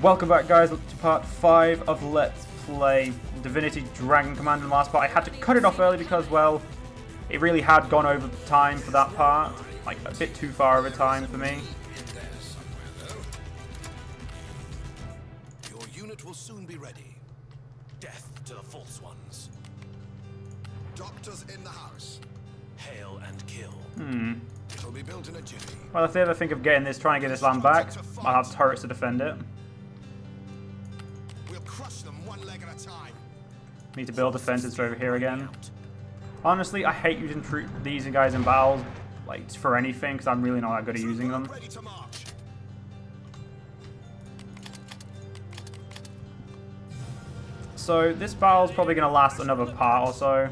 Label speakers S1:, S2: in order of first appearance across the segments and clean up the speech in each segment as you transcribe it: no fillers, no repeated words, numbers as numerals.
S1: Welcome back, guys, to part 5 of Let's Play Divinity Dragon Command. In the last part, I had to cut it off early because, well, it really had gone over time for that part. Like, a bit too far over time for me.
S2: Your unit will soon be ready. Death to the false ones. Doctors in the house. Hail and kill. It'll be built in a jiffy.
S1: Well, if they ever think of getting this, trying to get this land back, I'll have turrets to defend it.
S2: We'll crush them one leg at a time.
S1: Need to build defenses over here again. Honestly, I hate using these guys in battles, like, for anything, because I'm really not that good at using them.
S2: Ready to march.
S1: So this battle's probably going to last another part or so.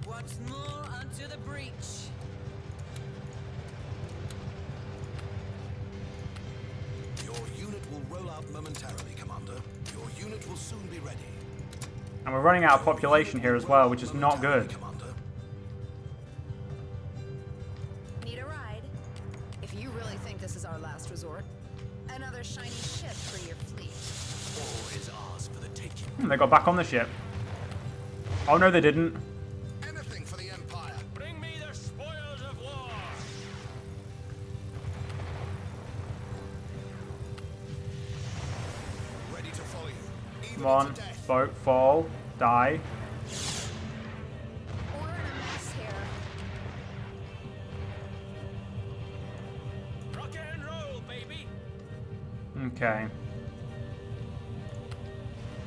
S3: Once more unto the breach.
S2: Your unit will roll out momentarily, Commander. Your unit will soon be ready.
S1: And we're running out of population here as well, which is not good.
S2: Commander.
S4: Need a ride? If you really think this is our last resort, another shiny ship for your fleet.
S2: All is ours for the taking.
S1: They got back on the ship. Oh no, they didn't.
S2: Anything for the Empire.
S3: Bring me the spoils of war.
S2: Ready to follow you. Even
S1: Come on,
S2: into death.
S1: boat, fall, die.
S4: We're in a mess here.
S3: Rock and roll, baby.
S1: Okay.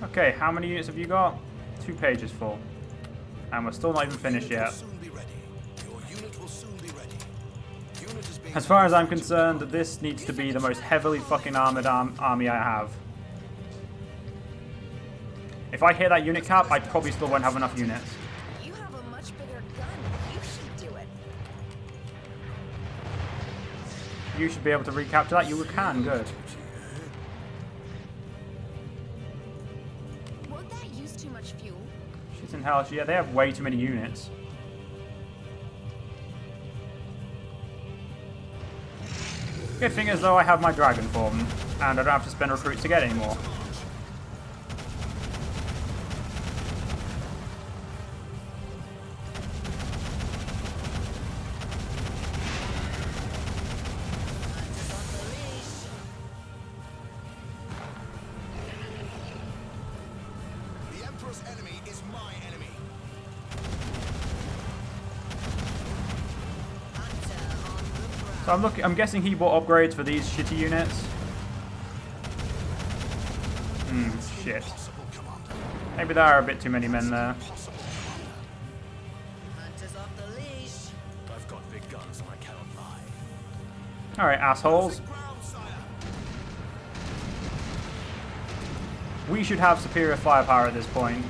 S1: Okay, how many units have you got? 2 pages full. And we're still not even finished
S2: Your unit
S1: yet.
S2: will soon be ready. Your unit will soon be ready. Unit is being
S1: As far as I'm concerned, this needs to be the most heavily fucking armored army I have. If I hit that unit cap, I probably still won't have enough units.
S4: You have a much bigger gun. You should do it.
S1: You should be able to recapture that. You can, good.
S4: Won't that use too much fuel?
S1: Shit in hell, yeah, they have way too many units. Good thing is though, I have my dragon form, and I don't have to spend recruits to get any more.
S2: The Emperor's enemy is my enemy.
S1: So I'm guessing he bought upgrades for these shitty units. Shit.
S2: Possible, Commander.
S1: Maybe there are a bit too many men there.
S2: Possible.
S3: Hunters off the leash.
S2: I've got big guns and I cannot lie.
S1: Alright, assholes.
S2: Ground, sire.
S1: We should have superior firepower at this point.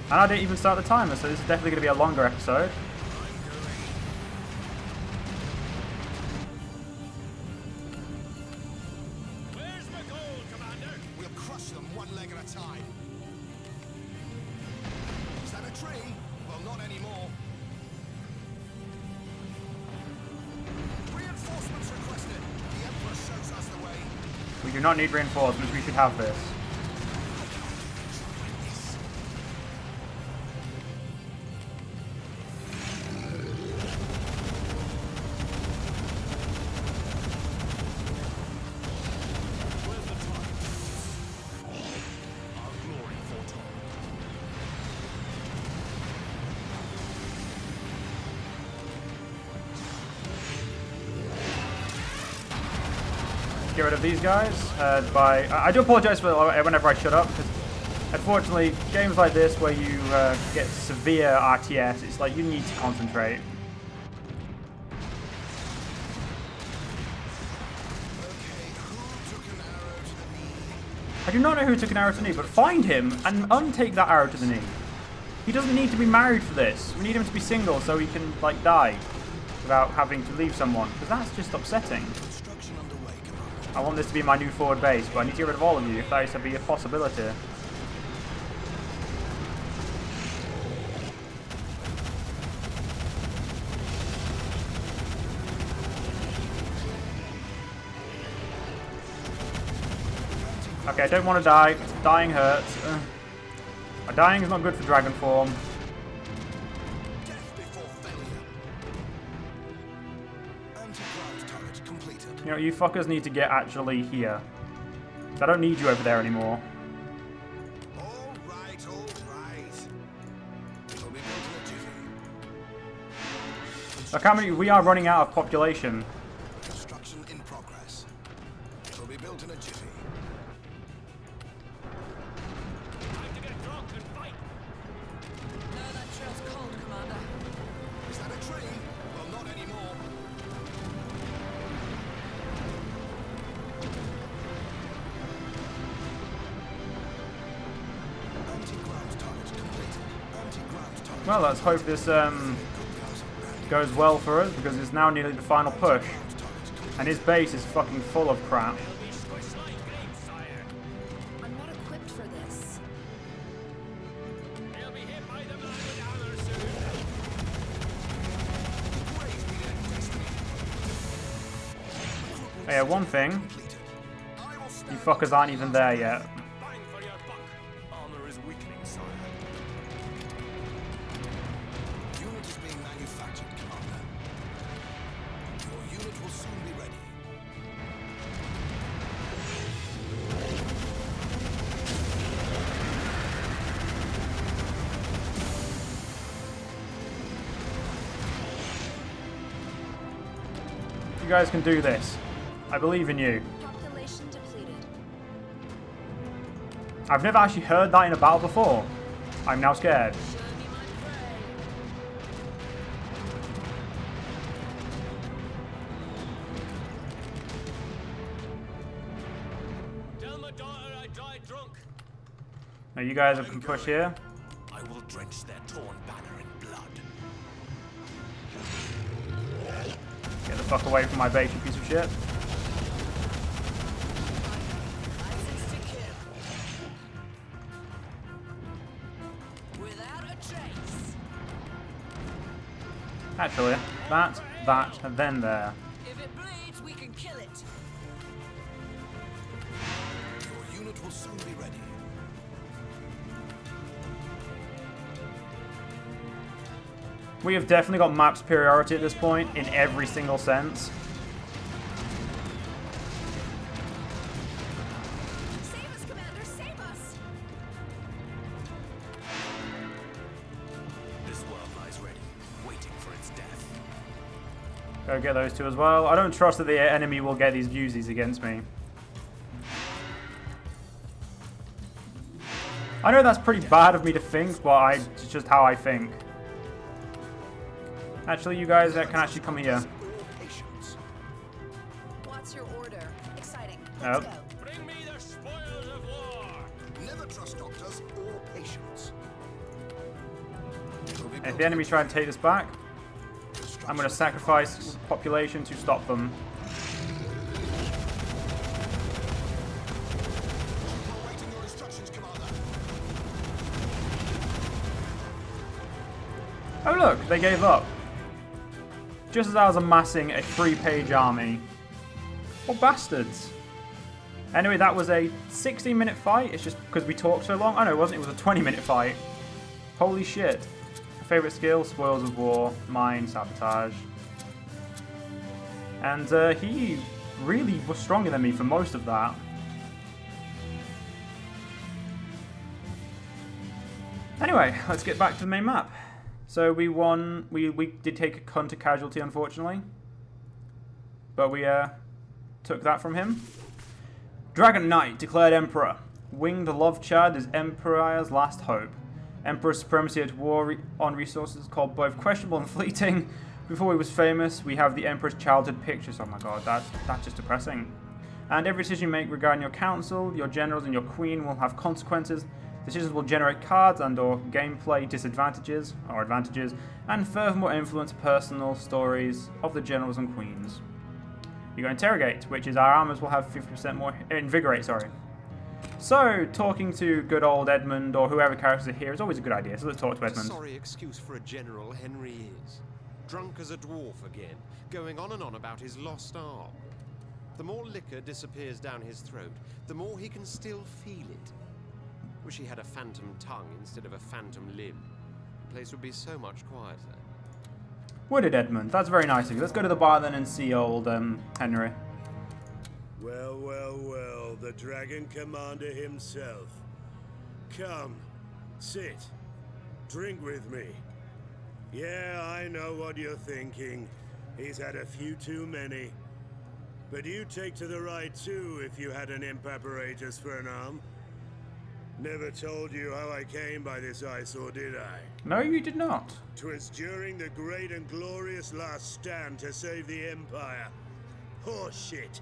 S1: And I didn't even start the timer, so this is definitely going to be a longer episode.
S3: Where's my gold, Commander?
S2: We'll crush them one leg at a time. Is that a tree? Well, not anymore. Reinforcements requested. The Emperor shows us the way.
S1: We do not need reinforcements, we should have this.
S2: Where's the time? Our glory foretold.
S1: Get rid of these guys. I do apologize for whenever I shut up, because unfortunately, games like this where you get severe RTS, it's like you need to concentrate.
S2: Okay, who took an arrow to the knee?
S1: I do not know who took an arrow to the knee, but find him and untake that arrow to the knee. He doesn't need to be married for this. We need him to be single so he can, like, die without having to leave someone, because that's just upsetting.
S2: Construction underway, Commander.
S1: I want this to be my new forward base, but I need to get rid of all of you if that is to be a possibility. Okay, I don't want to die. Dying hurts. Dying is not good for dragon form.
S2: Death before failure. Anti-ground turret completed.
S1: You know, you fuckers need to get actually here. I don't need you over there anymore.
S2: All right, all right. It'll be built in a jiffy.
S1: Look how many we are running out of population.
S2: Construction in progress. It'll be built in a jiffy.
S3: Time to get drunk and fight.
S4: No, that trail's cold, Commander.
S2: Is that a train? Well, not anymore. Anti-ground turret completed. Anti-ground turret.
S1: Well, let's hope this goes well for us, because it's now nearly the final push. And his base is fucking full of crap.
S3: They'll be squished like grapes, sire.
S4: I'm not equipped for this.
S3: They'll be hit by the bloody hammer soon.
S1: Oh, yeah, one thing.
S2: Completed. I will
S1: You
S2: stand
S1: fuckers aren't even there yet.
S3: Bang for your buck.
S2: Armor is weakening, sire. Unit is being manufactured, Commander. Your unit will soon be ready.
S1: You guys can do this. I believe in you.
S4: Population depleted.
S1: I've never actually heard that in a battle before. I'm now scared.
S4: Show me my prey.
S3: Tell my daughter I died drunk.
S1: Now you guys can push here.
S2: I will drench their torn banner in blood.
S1: Get the fuck away from my base, you piece of shit.
S4: License to kill. Without a trace.
S1: Actually, that, and then there.
S4: If it bleeds, we can kill it.
S2: Your unit will soon be ready.
S1: We have definitely got map superiority at this point in every single sense.
S4: Save us, Commander, save us.
S2: This world lies ready, waiting for its death.
S1: Go get those two as well. I don't trust that the enemy will get these use against me. I know that's pretty bad of me to think, but it's just how I think. Actually, you guys can actually come here.
S2: Patience.
S4: What's your order? Exciting.
S1: Nope.
S4: Let's go.
S3: Bring me the spoils of war.
S2: Never trust doctors or patients.
S1: If the enemy try to take this back, I'm going to sacrifice population to stop them.
S2: Awaiting your instructions, Commander.
S1: Oh look, they gave up. Just as I was amassing a 3-page army. What bastards. Anyway, that was a 16-minute fight. It's just because we talked so long. Oh no, it wasn't. It was a 20-minute fight. Holy shit. Favorite skill, Spoils of War, Mine, Sabotage. And he really was stronger than me for most of that. Anyway, let's get back to the main map. So we won. We did take a counter casualty, unfortunately, but we took that from him. Dragon Knight declared Emperor. Winged Love Chad is Empire's last hope. Emperor's supremacy at war on resources called both questionable and fleeting. Before he was famous, we have the Emperor's childhood pictures. Oh my god, that's just depressing. And every decision you make regarding your council, your generals, and your queen will have consequences. Decisions will generate cards and or gameplay disadvantages or advantages, and furthermore influence personal stories of the generals and queens. You go Interrogate, which is our armors will have 50% more Invigorate, sorry. So, talking to good old Edmund or whoever characters are here is always a good idea, so let's talk to Edmund.
S5: Sorry excuse for a general, Henry is. Drunk as a dwarf again, going on and on about his lost arm. The more liquor disappears down his throat, the more he can still feel it. Wish he had a phantom tongue instead of a phantom limb. The place would be so much quieter.
S1: Would it, Edmund? That's very nice of you. Let's go to the bar then and see old Henry.
S6: Well, well, well, the Dragon Commander himself. Come, sit, drink with me. Yeah, I know what you're thinking. He's had a few too many. But you take to the right too if you had an imp apparatus for an arm. Never told you how I came by this eyesore, did I?
S1: No, you did not.
S6: 'Twas during the great and glorious last stand to save the Empire. Horseshit.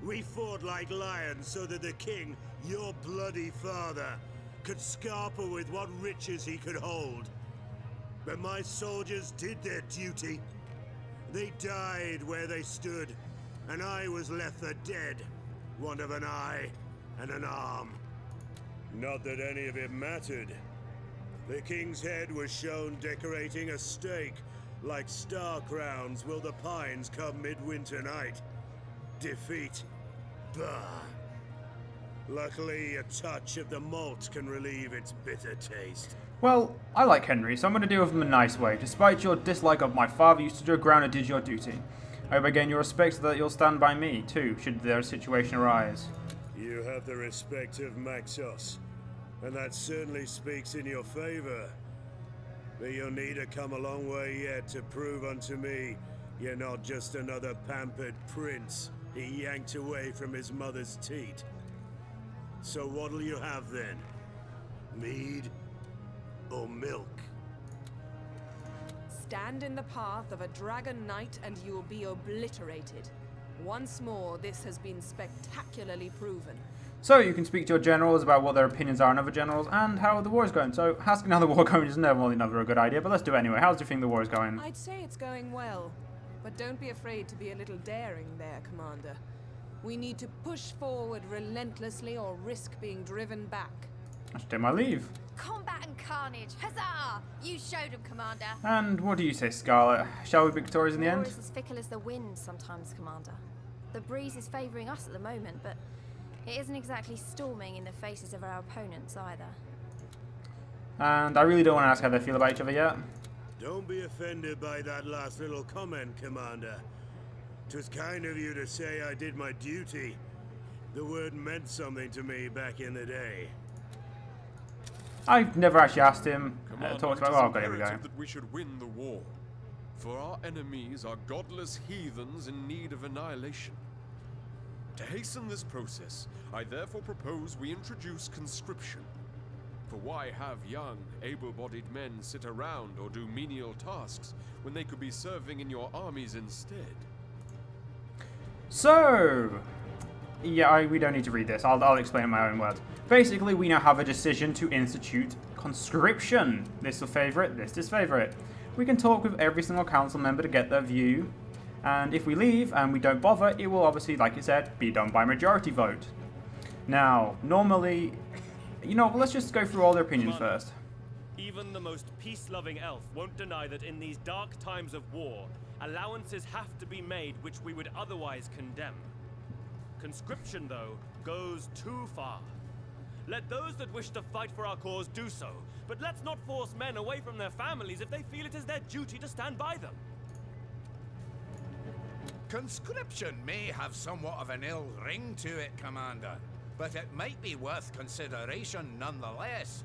S6: We fought like lions so that the king, your bloody father, could scarper with what riches he could hold. But my soldiers did their duty. They died where they stood, and I was left for dead, want of an eye and an arm. Not that any of it mattered. The king's head was shown decorating a stake, like star crowns will the pines come midwinter night. Defeat. Bah. Luckily, a touch of the malt can relieve its bitter taste.
S1: Well, I like Henry, so I'm going to deal with him in a nice way. Despite your dislike of my father, you stood your ground and did your duty. I hope I gain your respect so that you'll stand by me, too, should their situation arise.
S6: You have the respect of Maxos, and that certainly speaks in your favor. But you'll need to come a long way yet to prove unto me you're not just another pampered prince he yanked away from his mother's teat. So what'll you have then? Mead or milk?
S7: Stand in the path of a dragon knight and you will be obliterated. Once more, this has been spectacularly proven.
S1: So you can speak to your generals about what their opinions are on other generals and how the war is going. So asking how the war is going is never a good idea, but let's do it anyway. How do you think the war is going?
S7: I'd say it's going well, but don't be afraid to be a little daring there, Commander. We need to push forward relentlessly or risk being driven back.
S1: I should take my leave.
S4: Combat and carnage. Huzzah! You showed him, Commander.
S1: And what do you say, Scarlet? Shall we be victorious in the
S8: War
S1: end?
S8: is as fickle as the wind sometimes, Commander. The breeze is favouring us at the moment, but it isn't exactly storming in the faces of our opponents either.
S1: And I really don't want to ask how they feel about each other yet.
S6: Don't be offended by that last little comment, Commander. 'Twas kind of you to say I did my duty. The word meant something to me back in the day.
S1: I've never actually asked him.
S9: Commander,
S1: Talked
S9: it
S1: about.
S9: is
S1: Oh, God, here we go.
S9: imperative that we should win the war. For our enemies are godless heathens in need of annihilation. To hasten this process, I therefore propose we introduce conscription. For why have young, able-bodied men sit around or do menial tasks when they could be serving in your armies instead?
S1: So, yeah, we don't need to read this. I'll explain in my own words. Basically, we now have a decision to institute conscription. This will favour it, this disfavour it. We can talk with every single council member to get their view. And if we leave and we don't bother, it will obviously, like you said, be done by majority vote. Now, normally, let's just go through all their opinions first.
S3: Even the most peace-loving elf won't deny that in these dark times of war, allowances have to be made which we would otherwise condemn. Conscription, though, goes too far. Let those that wish to fight for our cause do so, but let's not force men away from their families if they feel it is their duty to stand by them.
S10: Conscription may have somewhat of an ill ring to it, Commander, but it might be worth consideration nonetheless.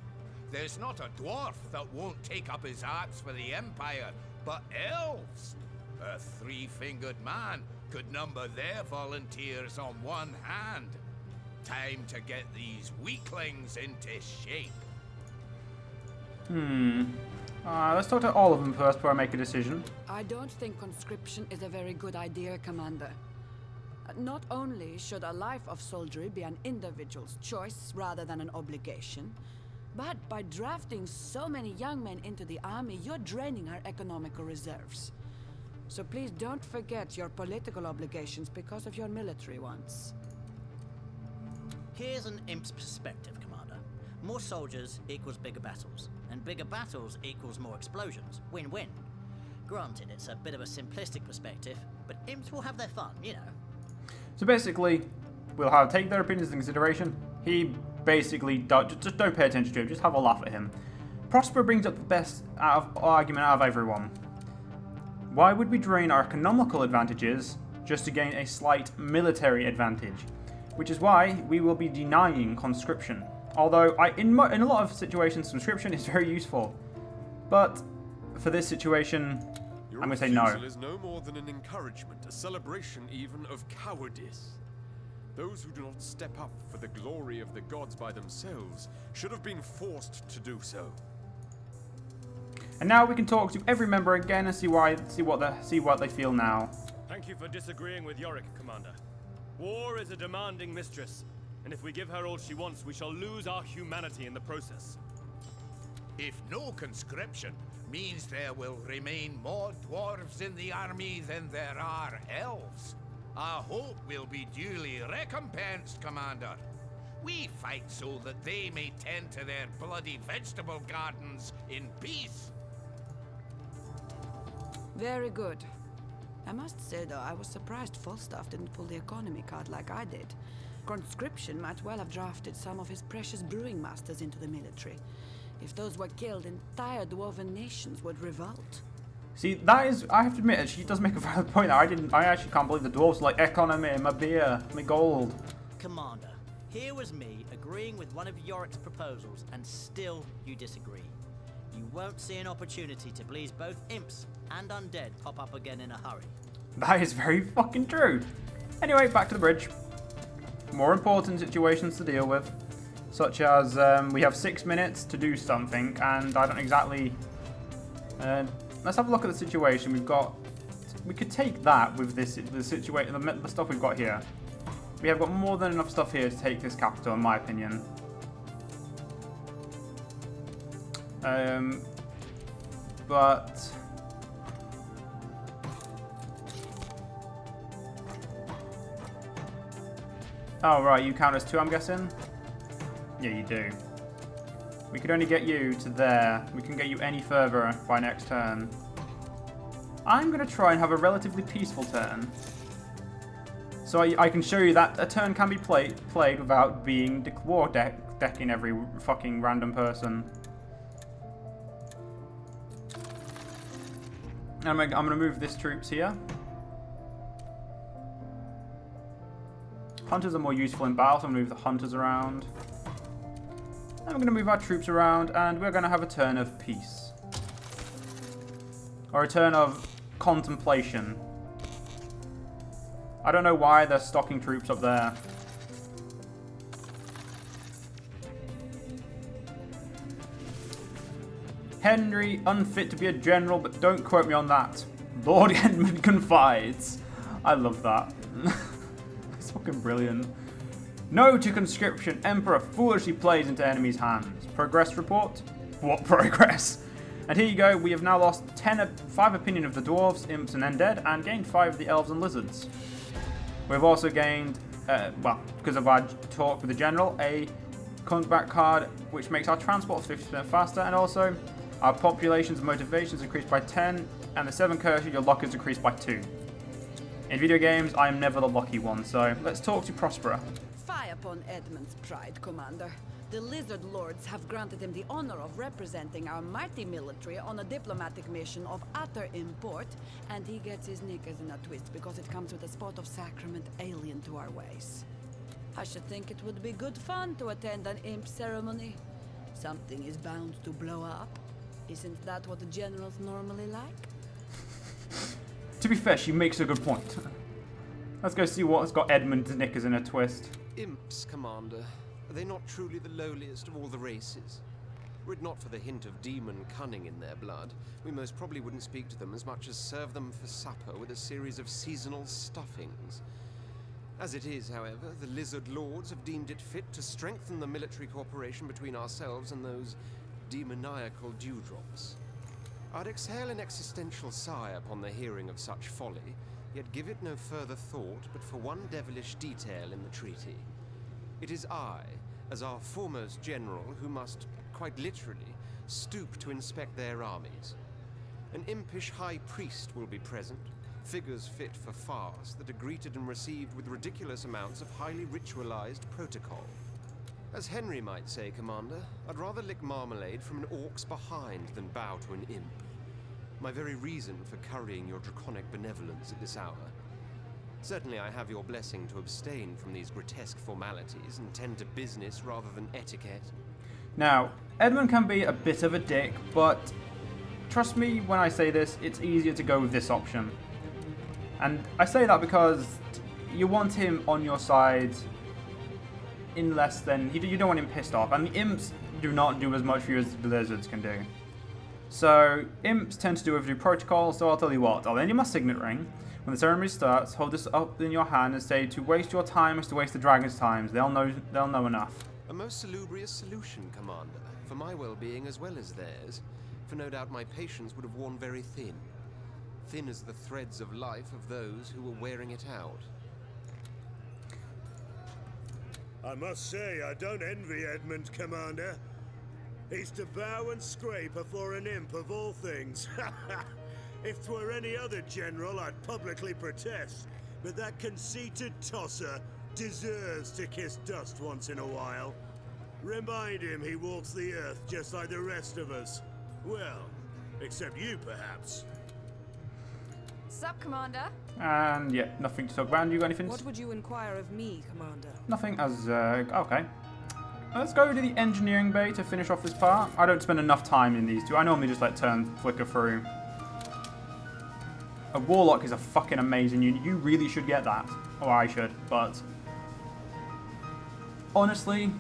S10: There's not a dwarf that won't take up his axe for the Empire, but elves. A three-fingered man could number their volunteers on one hand. Time to get these weaklings into shape.
S1: Let's talk to all of them first before I make a decision.
S11: I don't think conscription is a very good idea, Commander. Not only should a life of soldiery be an individual's choice rather than an obligation, but by drafting so many young men into the army, you're draining our economical reserves. So please don't forget your political obligations because of your military ones.
S12: Here's an imp's perspective, Commander. More soldiers equals bigger battles, and bigger battles equals more explosions. Win-win. Granted, it's a bit of a simplistic perspective, but imps will have their fun, you know.
S1: So basically, we'll take their opinions into consideration. He basically just don't pay attention to him, just have a laugh at him. Prospero brings up the best argument out of everyone. Why would we drain our economical advantages just to gain a slight military advantage? Which is why we will be denying conscription. Although, in a lot of situations, conscription is very useful. But for this situation, I'm going to say no.
S9: Your refusal is no more than an encouragement, a celebration even of cowardice. Those who do not step up for the glory of the gods by themselves should have been forced to do so.
S1: And now we can talk to every member again and see what they feel now.
S3: Thank you for disagreeing with Yorick, Commander. War is a demanding mistress, and if we give her all she wants, we shall lose our humanity in the process.
S10: If no conscription means there will remain more dwarves in the army than there are elves, I hope we'll be duly recompensed, Commander. We fight so that they may tend to their bloody vegetable gardens in peace.
S11: Very good. I must say, though, I was surprised Falstaff didn't pull the economy card like I did. Conscription might well have drafted some of his precious brewing masters into the military. If those were killed, entire dwarven nations would revolt.
S1: See, that is, I have to admit, she does make a valid point there. I actually can't believe the dwarves like economy, my beer, my gold.
S12: Commander, here was me agreeing with one of Yorick's proposals, and still you disagree. You won't see an opportunity to please both imps and undead pop up again in a hurry.
S1: That is very fucking true. Anyway, back to the bridge. More important situations to deal with, such as we have 6 minutes to do something, and I don't exactly... let's have a look at the situation we've got. We could take that with the stuff we've got here. We have got more than enough stuff here to take this capital, in my opinion. But... Oh, right, you count as 2, I'm guessing? Yeah, you do. We could only get you to there. We can get you any further by next turn. I'm going to try and have a relatively peaceful turn. So I can show you that a turn can be played without being war decking every fucking random person. I'm going to move this troops here. Hunters are more useful in battle, so I'm going to move the hunters around. And we're going to move our troops around, and we're going to have a turn of peace. Or a turn of contemplation. I don't know why they're stocking troops up there. Henry, unfit to be a general, but don't quote me on that. Lord Edmund confides. I love that. It's fucking brilliant. No to conscription. Emperor foolishly plays into enemy's hands. Progress report? What progress? And here you go. We have now lost 5 opinion of the dwarves, imps, and undead, and gained 5 of the elves and lizards. We've also gained, well, because of our talk with the general, a combat card, which makes our transport 50% faster, and also our populations and motivations increased by 10, and the 7 curse, your luck is decreased by 2. In video games, I am never the lucky one, so let's talk to Prospero.
S11: Fie upon Edmund's pride, Commander. The Lizard Lords have granted him the honor of representing our mighty military on a diplomatic mission of utter import, and he gets his knickers in a twist because it comes with a spot of sacrament alien to our ways. I should think it would be good fun to attend an imp ceremony. Something is bound to blow up. Isn't that what the generals normally like?
S1: To be fair, she makes a good point. Let's go see what's got Edmund's knickers in a twist.
S5: Imps, Commander. Are they not truly the lowliest of all the races? Were it not for the hint of demon cunning in their blood, we most probably wouldn't speak to them as much as serve them for supper with a series of seasonal stuffings. As it is, however, the Lizard Lords have deemed it fit to strengthen the military cooperation between ourselves and those demoniacal dewdrops. I'd exhale an existential sigh upon the hearing of such folly, yet give it no further thought but for one devilish detail in the treaty. It is I, as our foremost general, who must, quite literally, stoop to inspect their armies. An impish high priest will be present, Figures fit for farce that are greeted and received with ridiculous amounts of highly ritualized protocol. As Henry might say, Commander, I'd rather lick marmalade from an orc's behind than bow to an imp. My very reason for currying your draconic benevolence at this hour. Certainly I have your blessing to abstain from these grotesque formalities and tend to business rather than etiquette.
S1: Now, Edmund can be a bit of a dick, but trust me when I say this, it's easier to go with this option. And I say that because you want him on your side in less than... You don't want him pissed off. And the imps do not do as much for you as the lizards can do. So, imps tend to do overdue protocol, so I'll tell you what. I'll lend you my signet ring. When the ceremony starts, hold this up in your hand and say, to waste your time is to waste the dragon's time. They'll know enough.
S5: A most salubrious solution, Commander, for my well-being as well as theirs, for no doubt my patience would have worn very thin. Thin as the threads of life of those who were wearing it out.
S6: I must say, I don't envy Edmund, Commander. He's to bow and scrape afore an imp of all things. If 'twere any other general, I'd publicly protest. But that conceited tosser deserves to kiss dust once in a while. Remind him he walks the earth just like the rest of us. Well, except you, perhaps.
S8: Sup, Commander?
S1: And yeah, nothing to talk about. You got anything?
S7: What would you inquire of me, Commander?
S1: Nothing as... okay. Let's go to the engineering bay to finish off this part. I don't spend enough time in these two. I normally just let turn flicker through. A warlock is a fucking amazing unit. You really should get that. Or I should, but... honestly...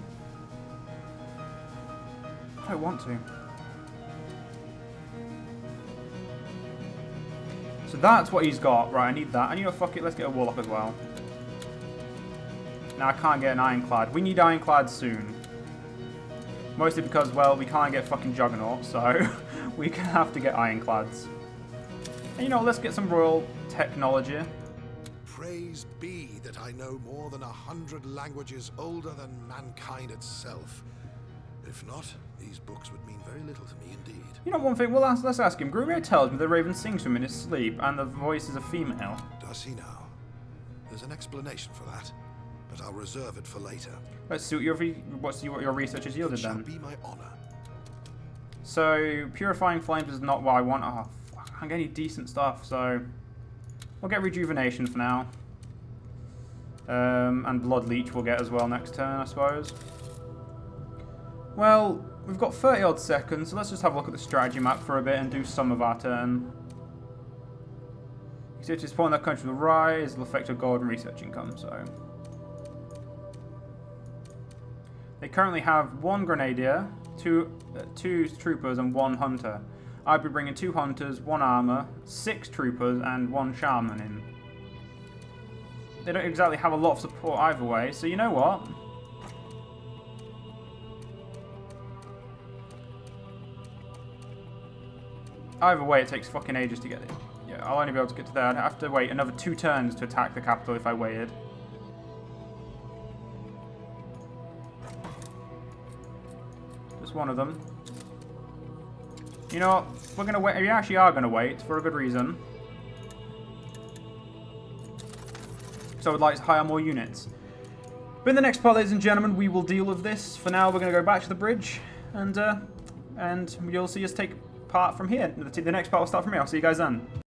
S1: I don't want to. So that's what he's got. Right, I need that. I need a fuck it. Let's get a warlock as well. Now I can't get an ironclad. We need ironclad soon. Mostly because, well, we can't get fucking juggernaut, so we have to get ironclads. And you know, let's get some royal technology.
S2: Praise be that I know more than 100 languages older than mankind itself. If not, these books would mean very little to me indeed.
S1: You know one thing, well, let's ask him. Grumir tells me the raven sings to him in his sleep, and the voice is a female.
S2: Does he now? There's an explanation for that, but I'll reserve it for later.
S1: Let's see what your research has yielded then.
S2: It shall be my honor.
S1: So, purifying flames is not what I want. Oh, fuck, I can't get any decent stuff, so... we'll get rejuvenation for now. And blood leech we'll get as well next turn, I suppose. Well, we've got 30 odd seconds, so let's just have a look at the strategy map for a bit and do some of our turn. Activity spawn that country will rise, will affect your gold and research income, so... they currently have 1 grenadier, 2 troopers and 1 hunter. I'd be bringing 2 hunters, 1 armor, 6 troopers and 1 shaman in. They don't exactly have a lot of support either way, so you know what? Either way, it takes fucking ages to get it. Yeah, I'll only be able to get to there. I'd have to wait another 2 turns to attack the capital if I waited. Just one of them. You know what? We're gonna wait. We actually are gonna wait for a good reason. So I'd like to hire more units. But in the next part, ladies and gentlemen, we will deal with this. For now, we're gonna go back to the bridge, and you'll see us take part from here. The next part will start from here. I'll see you guys then.